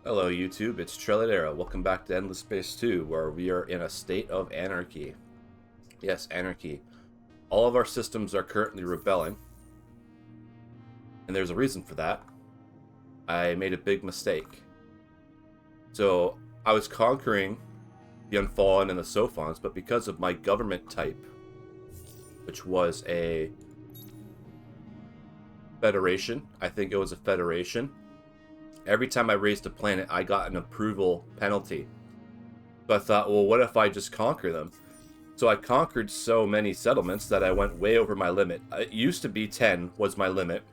Hello YouTube, it's Trilladera. Welcome back to Endless Space 2, where we are in a state of anarchy. Yes, anarchy. All of our systems are currently rebelling, and there's a reason for that. I made a big mistake. So, I was conquering the Unfallen and the Sophons, but because of my government type, which was a federation, I think it was a federation, every time I raised a planet, I got an approval penalty. So I thought, well, what if I just conquer them? So I conquered so many settlements that I went way over my limit. It used to be 10 was my limit,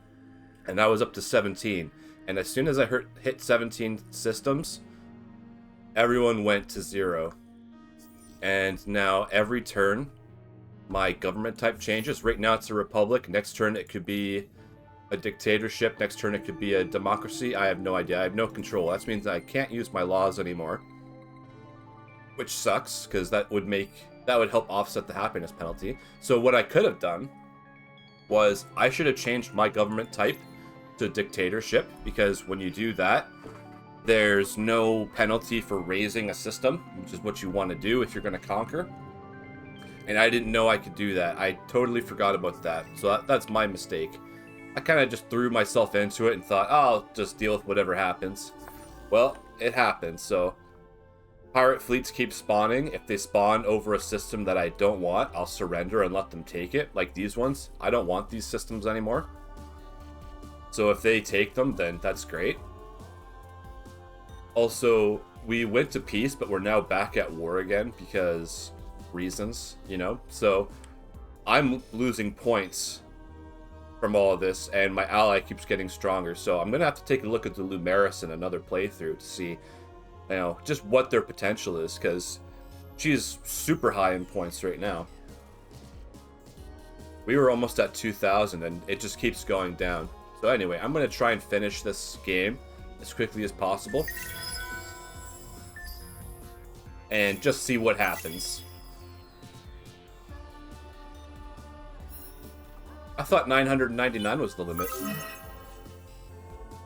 and I was up to 17. And as soon as I hit 17 systems, everyone went to 0. And now every turn, my government type changes. Right now it's a republic. Next turn it could be a dictatorship. Next turn it could be a democracy. I have no idea. I have no control. That means I can't use my laws anymore, which sucks because that would help offset the happiness penalty. So what I could have done was I should have changed my government type to dictatorship, because when you do that, there's no penalty for raising a system, which is what you want to do if you're going to conquer. And I didn't know I could do that. I totally forgot about that. So that's my mistake. I kind of just threw myself into it and thought, oh, I'll just deal with whatever happens. Well, it happened. So pirate fleets keep spawning. If they spawn over a system that I don't want, I'll surrender and let them take it. Like these ones. I don't want these systems anymore. So if they take them, then that's great. Also, we went to peace, but we're now back at war again because reasons, you know? So I'm losing points from all of this, and my ally keeps getting stronger. So I'm going to have to take a look at the Lumeris in another playthrough to see, you know, just what their potential is, because she's super high in points right now. We were almost at 2,000, and it just keeps going down. So anyway, I'm going to try and finish this game as quickly as possible and just see what happens. I thought 999 was the limit.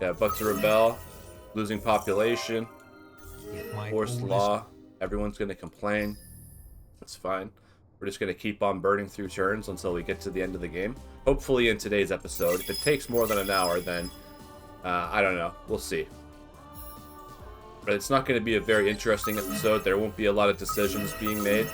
Yeah, but to rebel, losing population, forced law, everyone's going to complain. That's fine. We're just going to keep on burning through turns until we get to the end of the game. Hopefully in today's episode. If it takes more than an hour, then I don't know. We'll see. But it's not going to be a very interesting episode. There won't be a lot of decisions being made.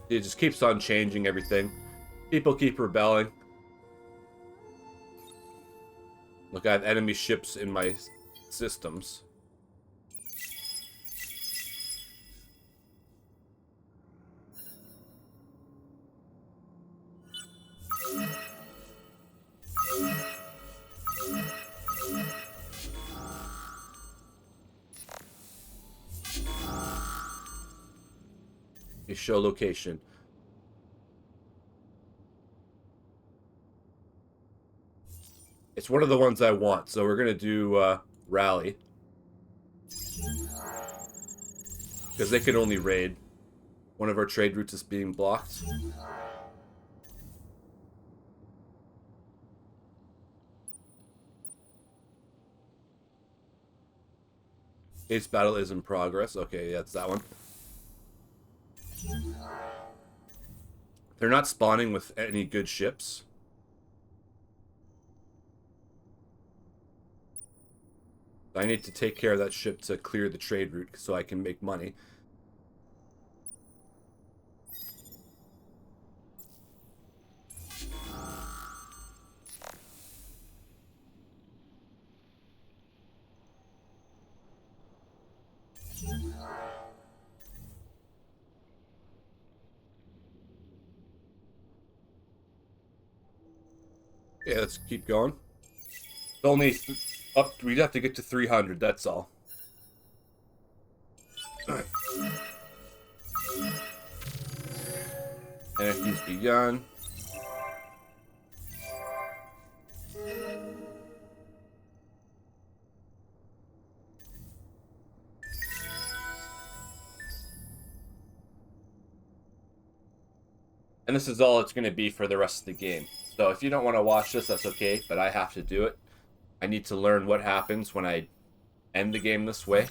It just keeps on changing everything. People keep rebelling. Look, I have enemy ships in my systems. Show location. It's one of the ones I want, so we're gonna do rally, because they can only raid. One of our trade routes is being blocked. Ace battle is in progress. Okay, that's that one. They're not spawning with any good ships. I need to take care of that ship to clear the trade route so I can make money. Yeah, let's keep going. It's only up. We'd have to get to 300. That's all. All right. Anarchy's begun. And this is all it's going to be for the rest of the game. So if you don't want to watch this, that's okay, but I have to do it. I need to learn what happens when I end the game this way.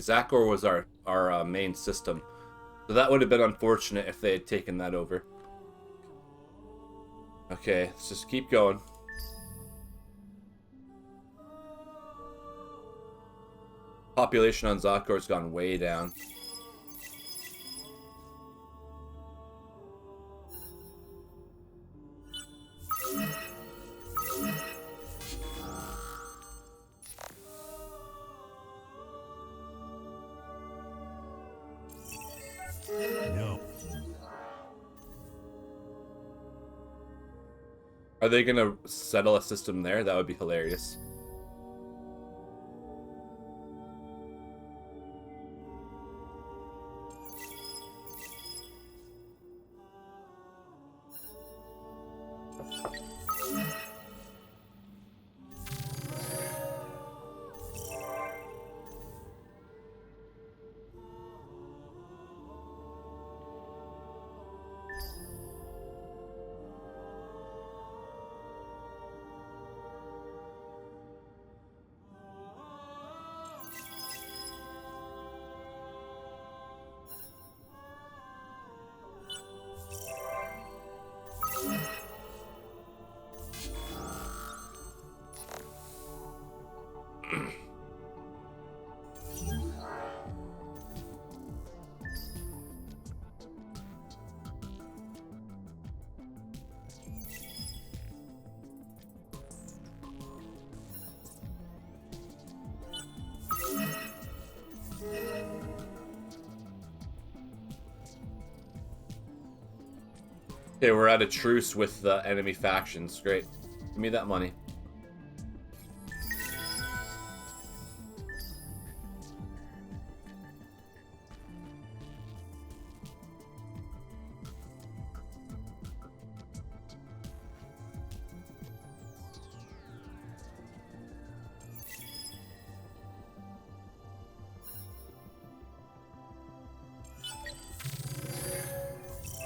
Zachor was our main system. So that would have been unfortunate if they had taken that over. Okay, let's just keep going. Population on Zakor's gone way down. No. Are they gonna settle a system there? That would be hilarious. Okay, we're at a truce with the enemy factions. Great. Give me that money.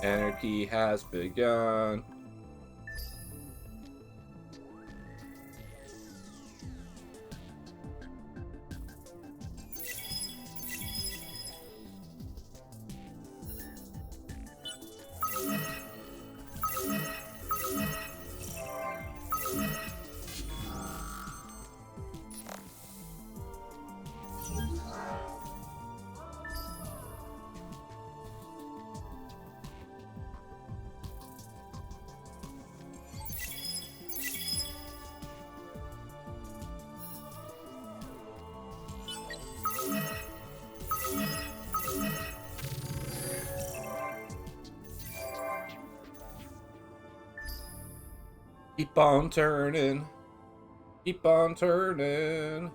Anarchy has begun. Keep on turning. Keep on turning.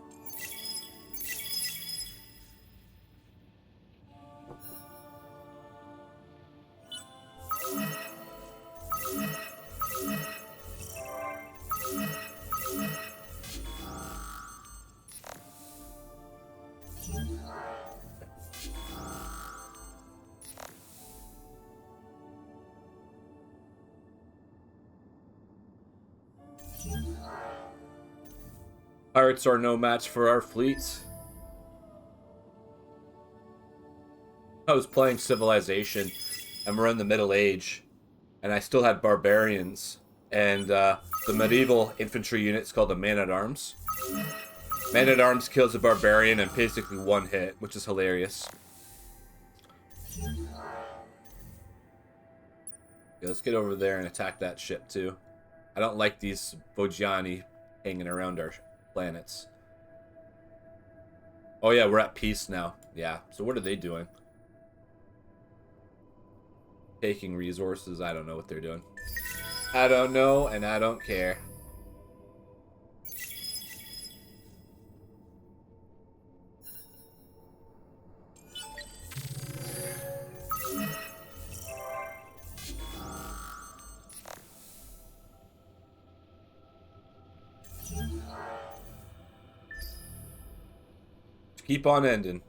Pirates are no match for our fleet. I was playing Civilization, and we're in the Middle Age, and I still had barbarians, and the medieval infantry unit's called a man-at-arms. Man-at-arms kills a barbarian in basically one hit, which is hilarious. Yeah, let's get over there and attack that ship too. I don't like these Vogiani hanging around our planets. Oh yeah, we're at peace now. Yeah. So what are they doing? Taking resources. I don't know what they're doing. I don't know, and I don't care. Keep on ending.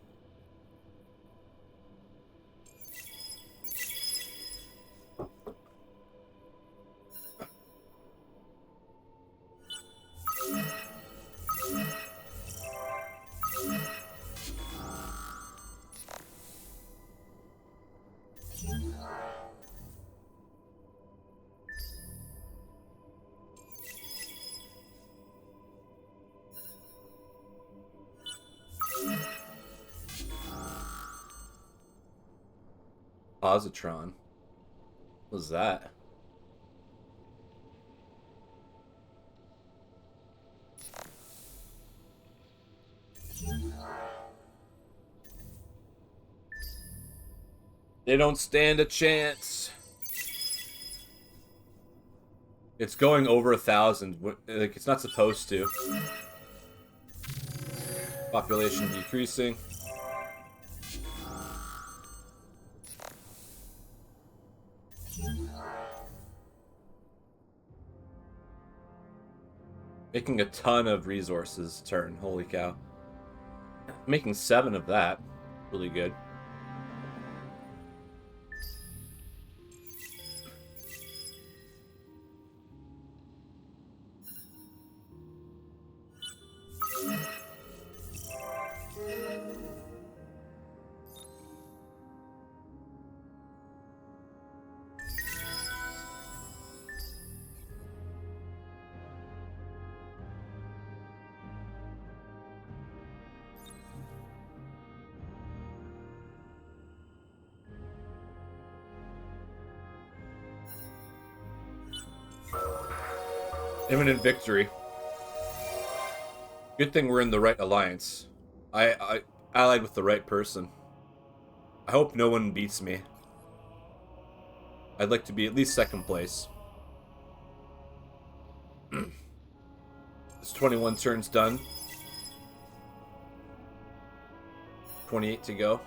Positron. What was that? They don't stand a chance. It's going over 1,000. Like, it's not supposed to. Population decreasing. Making a ton of resources turn. Holy cow. Making 7 of that. Really good. Imminent victory. Good thing we're in the right alliance. I allied with the right person. I hope no one beats me. I'd like to be at least second place. It's 21 turns done. 28 to go.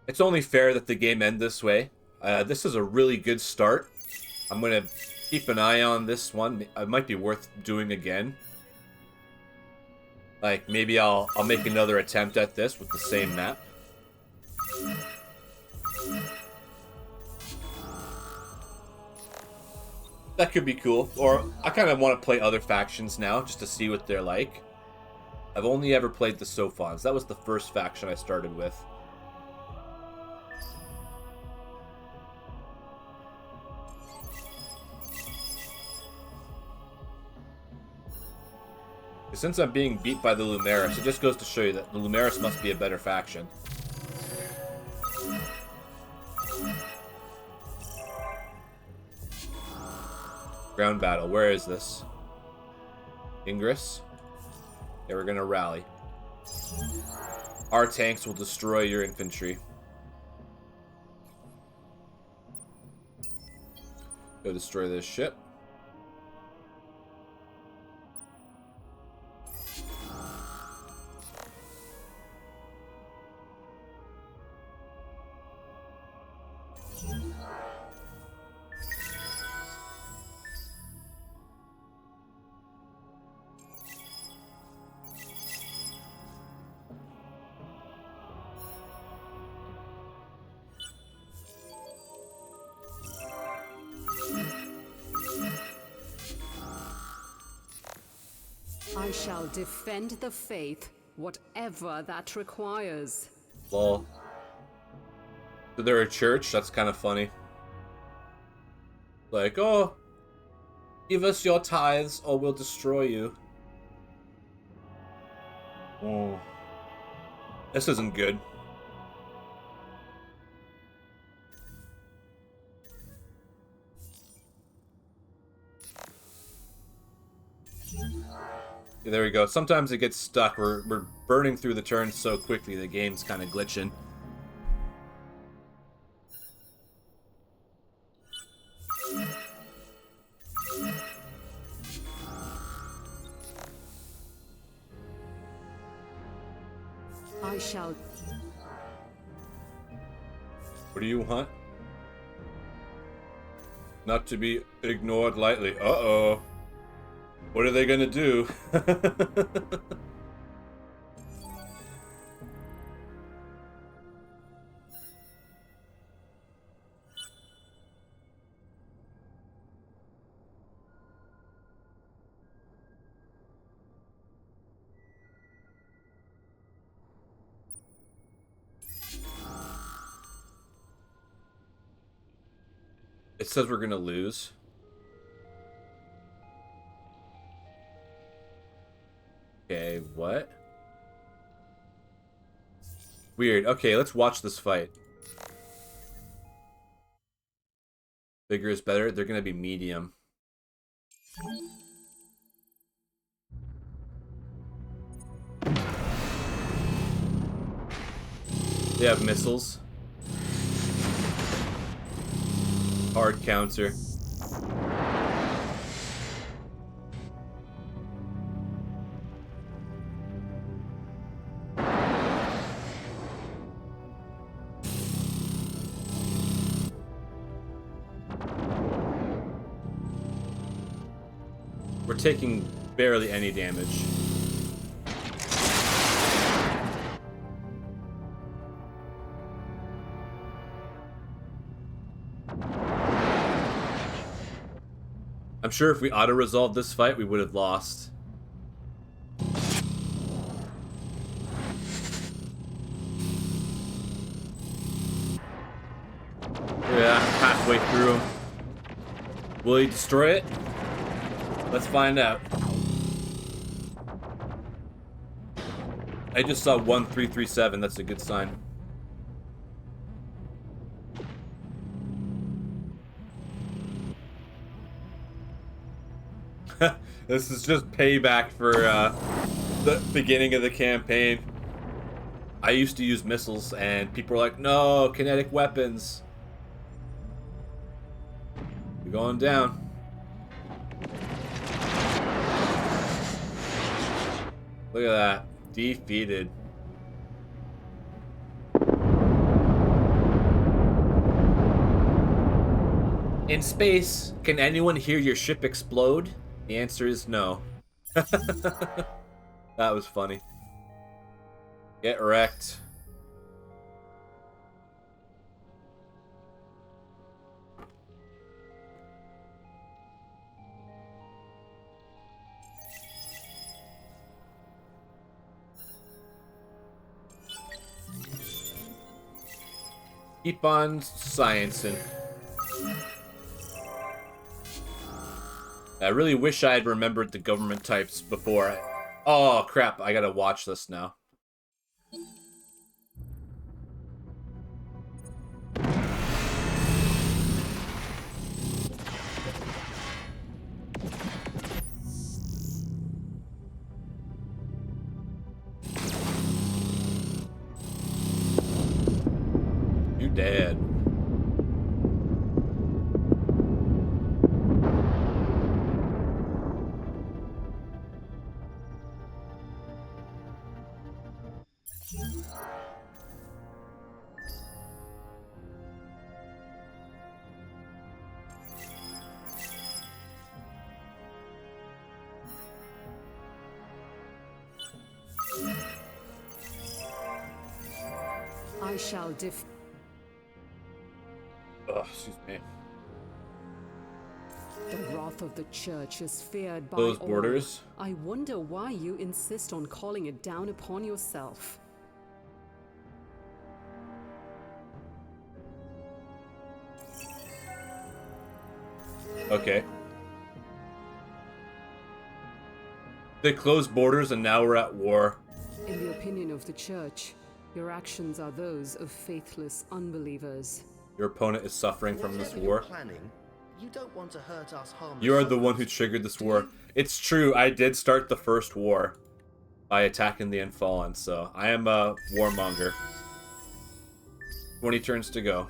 It's only fair that the game end this way. This is a really good start. I'm going to keep an eye on this one. It might be worth doing again. Like, maybe I'll make another attempt at this with the same map. That could be cool. Or I kind of want to play other factions now, just to see what they're like. I've only ever played the Sophons. That was the first faction I started with. Since I'm being beat by the Lumeris, it just goes to show you that the Lumeris must be a better faction. Ground battle. Where is this? Ingress? Yeah, we're gonna rally. Our tanks will destroy your infantry. Go destroy this ship. I shall defend the faith, whatever that requires. Lol. So they're a church? That's kind of funny. Like, oh, give us your tithes or we'll destroy you. Oh. This isn't good. Yeah, there we go. Sometimes it gets stuck. We're burning through the turns so quickly the game's kind of glitching. I shall... What do you want? Not to be ignored lightly. Uh-oh. What are they gonna do? It says we're gonna lose. Okay, what? Weird. Okay, let's watch this fight. Bigger is better. They're gonna be medium. They have missiles. Hard counter. We're taking barely any damage. I'm sure if we auto-resolved this fight, we would have lost. Yeah, halfway through him. Will he destroy it? Let's find out. I just saw 1337. That's a good sign. This is just payback for the beginning of the campaign. I used to use missiles, and people were like, no, kinetic weapons. You're going down. Look at that. Defeated. In space, can anyone hear your ship explode? The answer is no. That was funny. Get wrecked. Keep on sciencing. I really wish I had remembered the government types before. Oh, crap. I gotta watch this now. You dead. I shall Ugh, excuse me. The wrath of the church is feared by Close all. borders. I wonder why you insist on calling it down upon yourself. Okay. They closed borders and now we're at war. In the opinion of the church, your actions are those of faithless unbelievers. Your opponent is suffering from this Whatever war. you're planning, you don't want to hurt us harmless You are the one who souls, triggered this do war. you? It's true, I did start the first war by attacking the Infallen, so I am a warmonger. 20 turns to go.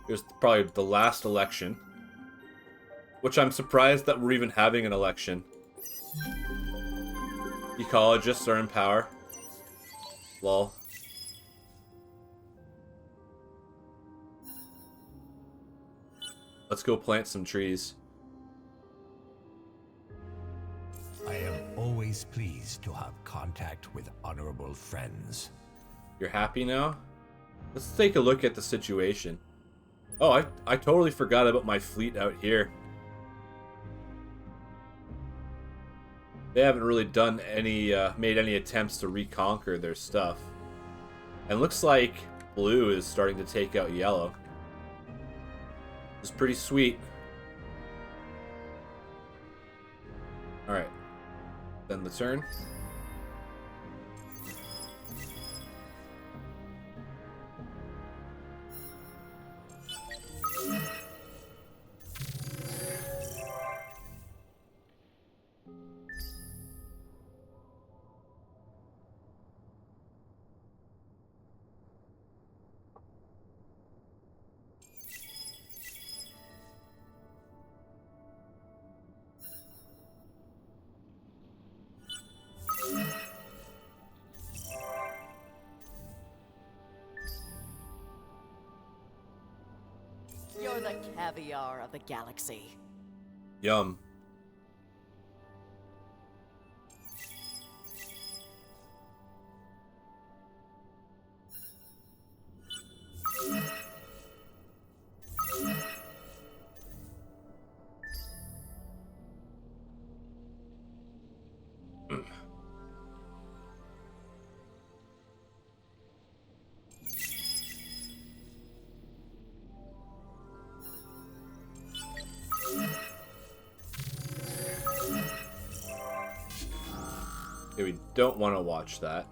Here's probably the last election. Which I'm surprised that we're even having an election. Ecologists are in power. Lol. Let's go plant some trees. I am always pleased to have contact with honorable friends. You're happy now? Let's take a look at the situation. Oh, I totally forgot about my fleet out here. They haven't really done any, made any attempts to reconquer their stuff. And looks like blue is starting to take out yellow. It's pretty sweet. Alright. Then the turn. You're the caviar of the galaxy. Yum. Okay, we don't want to watch that.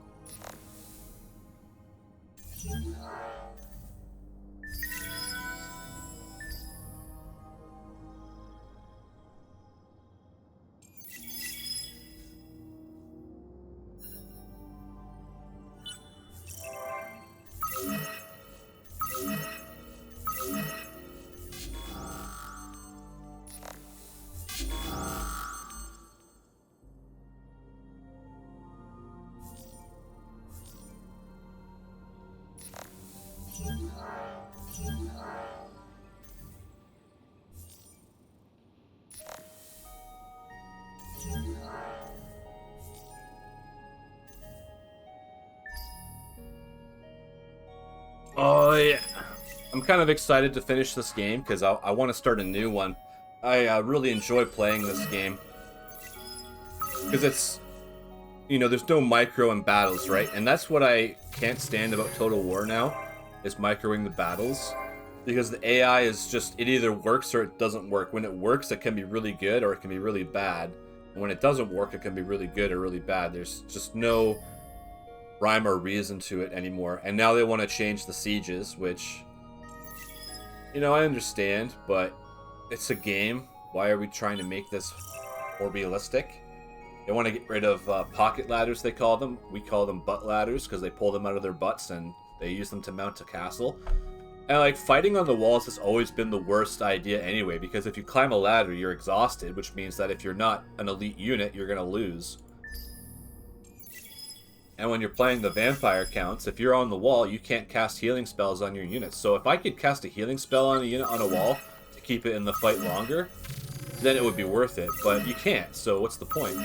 Oh yeah, I'm kind of excited to finish this game because I want to start a new one. I really enjoy playing this game because it's, you know, there's no micro in battles, right? And that's what I can't stand about Total War now, is microing the battles, because the AI is just, it either works or it doesn't work. When it works, it can be really good or it can be really bad. And when it doesn't work, it can be really good or really bad. There's just no rhyme or reason to it anymore. And now they want to change the sieges, which, you know, I understand, but it's a game. Why are we trying to make this more realistic? They want to get rid of pocket ladders, they call them. We call them butt ladders because they pull them out of their butts and they use them to mount a castle. And like, fighting on the walls has always been the worst idea anyway, because if you climb a ladder, you're exhausted, which means that if you're not an elite unit, you're going to lose. And when you're playing the vampire counts, if you're on the wall, you can't cast healing spells on your units. So if I could cast a healing spell on a unit on a wall to keep it in the fight longer, then it would be worth it. But you can't, so what's the point?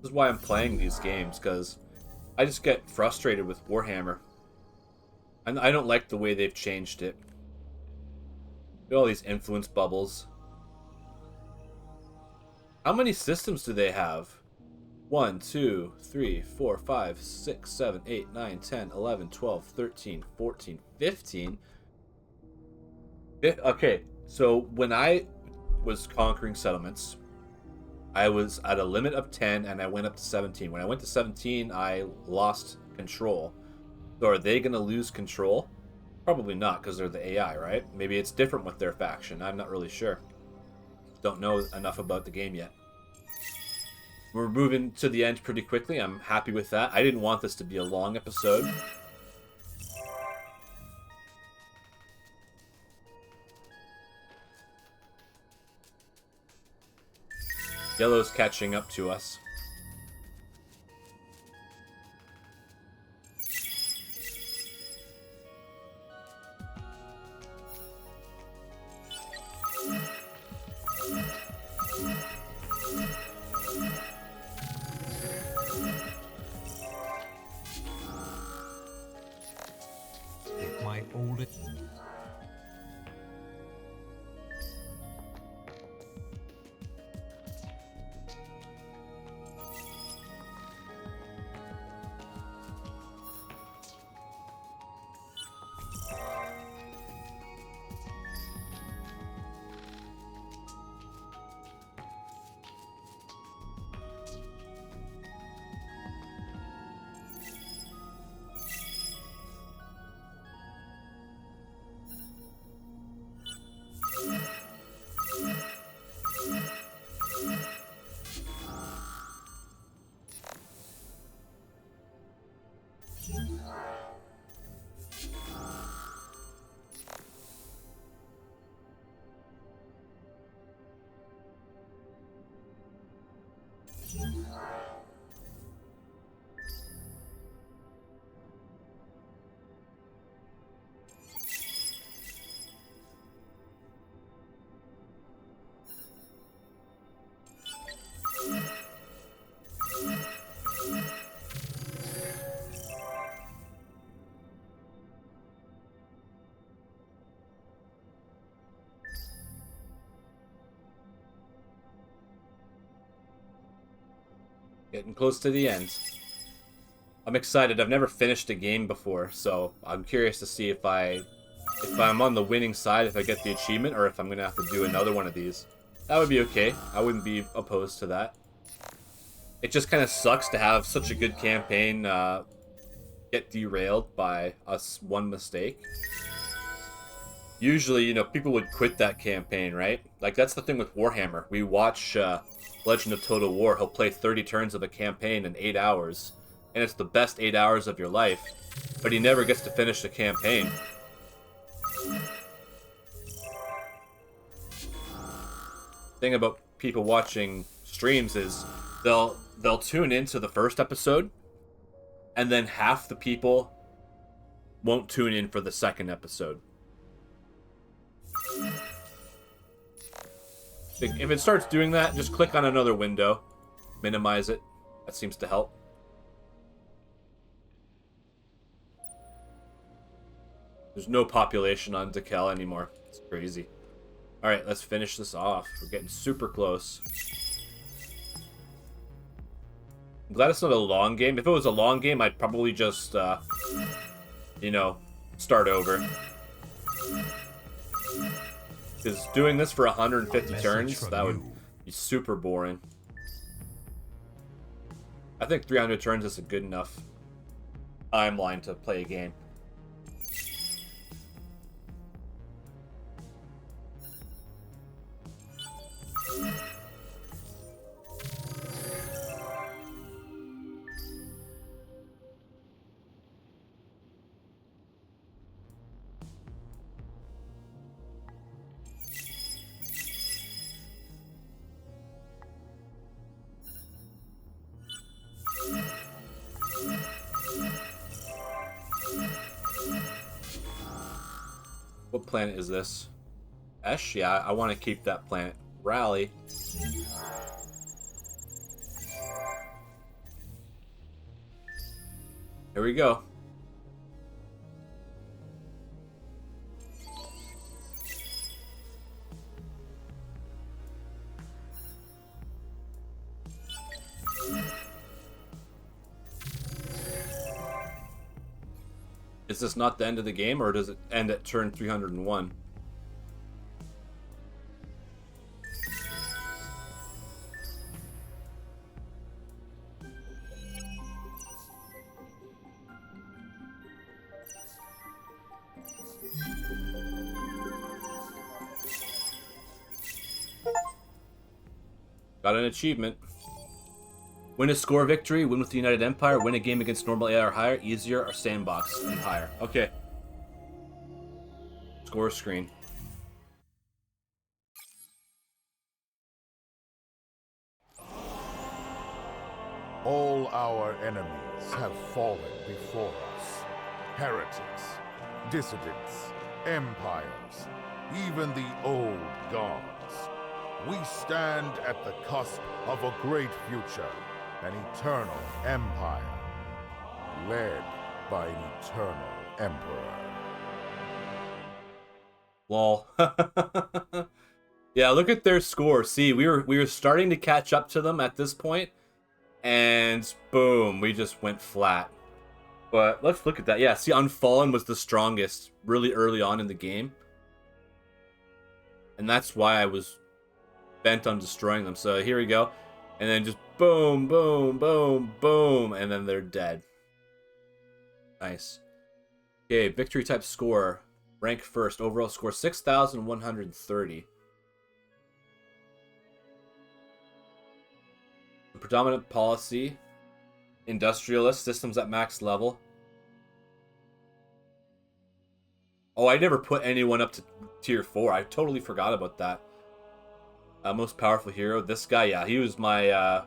This is why I'm playing these games, because I just get frustrated with Warhammer. And I don't like the way they've changed it. Look at all these influence bubbles. How many systems do they have? 1, 2, 3, 4, 5, 6, 7, 8, 9, 10, 11, 12, 13, 14, 15. Okay, so when I was conquering settlements, I was at a limit of 10 and I went up to 17. When I went to 17, I lost control. So are they going to lose control? Probably not, because they're the AI, right? Maybe it's different with their faction. I'm not really sure. Don't know enough about the game yet. We're moving to the end pretty quickly. I'm happy with that. I didn't want this to be a long episode. Yellow's catching up to us. If my oldest... Getting close to the end. I'm excited. I've never finished a game before, so I'm curious to see if I'm on the winning side, if I get the achievement, or if I'm gonna have to do another one of these. That would be okay. I wouldn't be opposed to that. It just kind of sucks to have such a good campaign get derailed by us one mistake. Usually, you know, people would quit that campaign, right? Like, that's the thing with Warhammer. We watch Legend of Total War. He'll play 30 turns of a campaign in 8 hours, and it's the best 8 hours of your life, but he never gets to finish the campaign. Thing about people watching streams is they'll tune into the first episode, and then half the people won't tune in for the second episode. If it starts doing that, just click on another window, minimize it. That seems to help. There's no population on Decal anymore. It's crazy. Alright, let's finish this off. We're getting super close. I'm glad it's not a long game. If it was a long game, I'd probably just, you know, start over. Because doing this for 150 turns, that would be super boring. I think 300 turns is a good enough timeline to play a game. What planet is this? Esh? Yeah, I want to keep that planet. Rally. Here we go. Is this not the end of the game, or does it end at turn 301? Got an achievement. Win a score victory, win with the United Empire, win a game against normal AI or higher, easier, or sandbox and higher. Okay. Score screen. All our enemies have fallen before us. Heretics, dissidents, empires, even the old gods. We stand at the cusp of a great future, an eternal empire, led by an eternal emperor. Lol. Yeah, look at their score. See, we were starting to catch up to them at this point, and boom, we just went flat. But let's look at that. Yeah, see, Unfallen was the strongest really early on in the game, and that's why I was bent on destroying them. So here we go, and then just boom, boom, boom, boom, and then they're dead. Nice. Okay, victory type score. Rank first. Overall score 6,130. Predominant policy. Industrialist. Systems at max level. Oh, I never put anyone up to tier 4. I totally forgot about that. Most powerful hero. This guy, yeah. He was my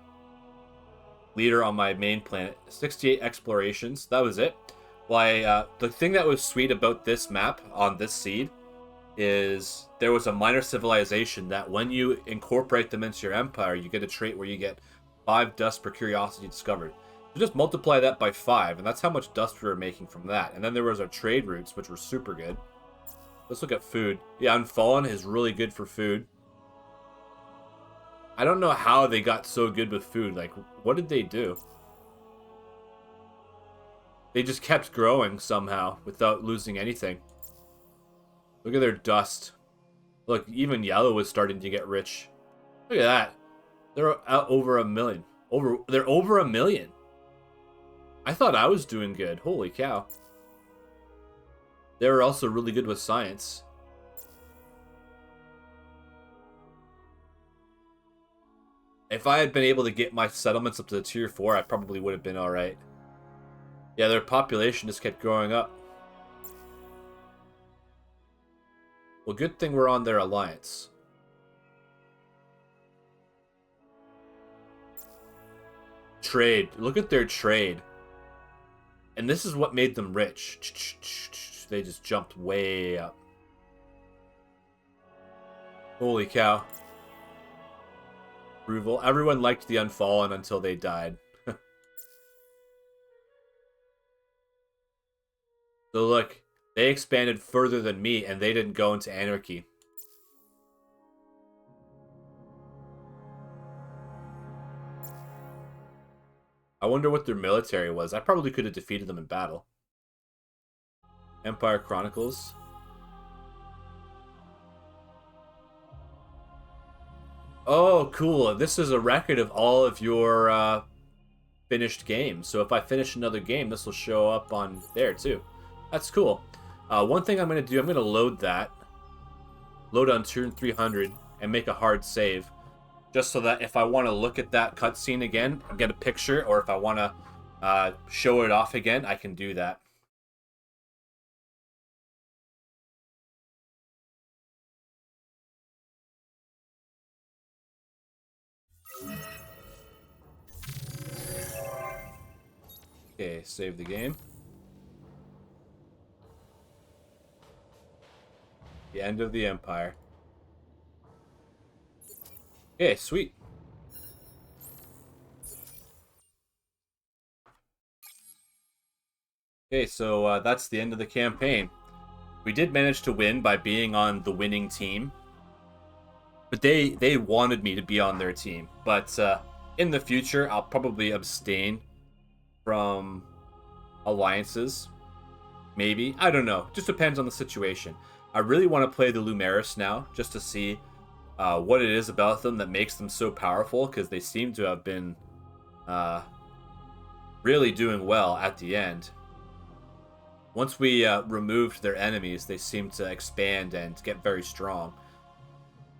leader on my main planet. 68 explorations. That was it. Why, the thing that was sweet about this map on this seed is there was a minor civilization that when you incorporate them into your empire, you get a trait where you get 5 dust per curiosity discovered. So just multiply that by 5, and that's how much dust we were making from that. And then there was our trade routes, which were super good. Let's look at food. Yeah, Unfallen is really good for food. I don't know how they got so good with food. Like, what did they do? They just kept growing somehow without losing anything. Look at their dust. Look, even yellow was starting to get rich. Look at that. They're out over 1 million. They're over 1 million. I thought I was doing good. Holy cow. They were also really good with science. If I had been able to get my settlements up to the tier 4, I probably would have been alright. Yeah, their population just kept growing up. Well, good thing we're on their alliance. Trade. Look at their trade. And this is what made them rich. They just jumped way up. Holy cow. Approval. Everyone liked the Unfallen until they died. So look, they expanded further than me, and they didn't go into anarchy. I wonder what their military was. I probably could have defeated them in battle. Empire Chronicles. Oh, cool. This is a record of all of your finished games. So if I finish another game, this will show up on there too. That's cool. One thing I'm going to do, I'm going to load that. Load on turn 300 and make a hard save. Just so that if I want to look at that cutscene again and get a picture, or if I want to show it off again, I can do that. Okay, save the game. The end of the Empire. Okay, sweet. Okay, so that's the end of the campaign. We did manage to win by being on the winning team. But they wanted me to be on their team. But in the future, I'll probably abstain from alliances. Maybe. I don't know. Just depends on the situation. I really want to play the Lumeris now, just to see what it is about them that makes them so powerful, because they seem to have been really doing well at the end. Once we removed their enemies, they seem to expand and get very strong.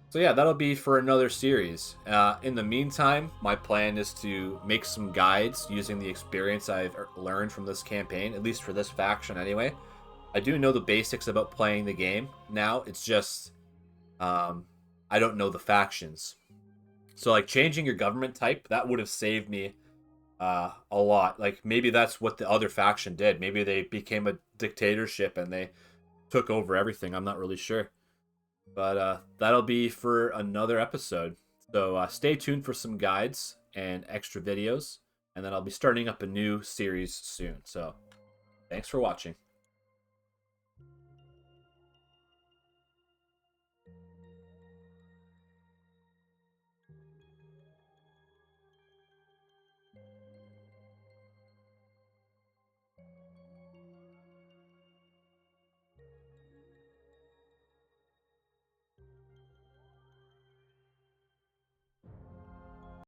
So yeah, that'll be for another series. In the meantime, my plan is to make some guides using the experience I've learned from this campaign, at least for this faction anyway. I do know the basics about playing the game now. It's just I don't know the factions. So like changing your government type, that would have saved me a lot. Like maybe that's what the other faction did. Maybe they became a dictatorship and they took over everything. I'm not really sure. But that'll be for another episode. So stay tuned for some guides and extra videos. And then I'll be starting up a new series soon. So thanks for watching.